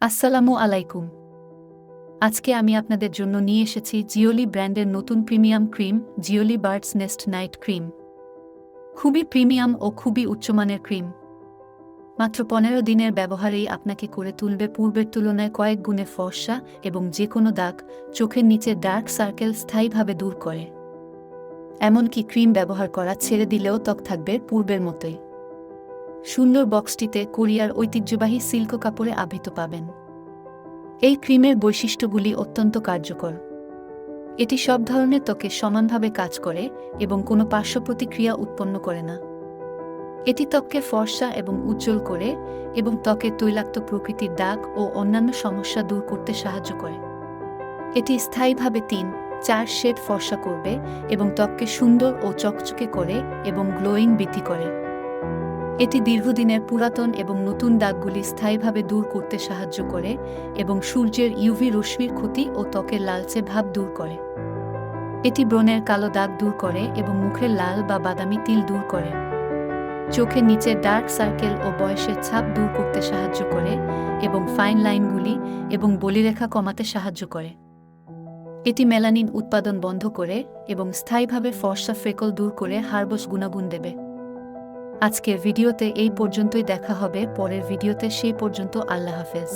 আসসালামু আলাইকুম। আজকে আমি আপনাদের জন্য নিয়ে এসেছি জিওলি ব্র্যান্ডের নতুন প্রিমিয়াম ক্রিম জিওলি বার্ডস নেস্ট নাইট ক্রিম। খুবই প্রিমিয়াম ও খুবই উচ্চমানের ক্রিম। মাত্র 15 দিনের ব্যবহারেই আপনাকে করে তুলবে পূর্বের তুলনায় কয়েক গুণে ফর্সা এবং যে কোনো দাগ, চোখের নিচে ডার্ক সার্কেল স্থায়ীভাবে দূর করে। এমনকি ক্রিম ব্যবহার করা ছেড়ে দিলেও ত্বক থাকবে পূর্বের মতোই। সুন্দর বক্সটিতে কোরিয়ার ঐতিহ্যবাহী সিল্ক কাপড়ে আবৃত পাবেন। এই ক্রিমের বৈশিষ্ট্যগুলি অত্যন্ত কার্যকর। এটি সব ধরনের ত্বকে সমানভাবে কাজ করে এবং কোনো পার্শ্ব প্রতিক্রিয়া উৎপন্ন করে না। এটি ত্বককে ফর্সা এবং উজ্জ্বল করে এবং ত্বকের তৈলাক্ত প্রকৃতির দাগ ও অন্যান্য সমস্যা দূর করতে সাহায্য করে। এটি স্থায়ীভাবে 3-4 শেড ফর্সা করবে এবং ত্বককে সুন্দর ও চকচকে করে এবং গ্লোয়িং বৃদ্ধি করে। এটি দীর্ঘদিনের পুরাতন এবং নতুন দাগগুলি স্থায়ীভাবে দূর করতে সাহায্য করে এবং সূর্যের ইউভি রশ্মির ক্ষতি ও ত্বকের লালচে ভাব দূর করে। এটি ব্রণের কালো দাগ দূর করে এবং মুখের লাল বা বাদামি তিল দূর করে। চোখের নিচে ডার্ক সার্কেল ও বয়সের ছাপ দূর করতে সাহায্য করে এবং ফাইন লাইনগুলি এবং বলিরেখা কমাতে সাহায্য করে। এটি মেলানিন উৎপাদন বন্ধ করে এবং স্থায়ীভাবে ফর্সা ফ্রেকল দূর করে হার্বস গুণাগুণ দেবে। আজকের ভিডিওতে এই পর্যন্তই, দেখা হবে পরের ভিডিওতে। সেই পর্যন্ত আল্লাহ হাফেজ।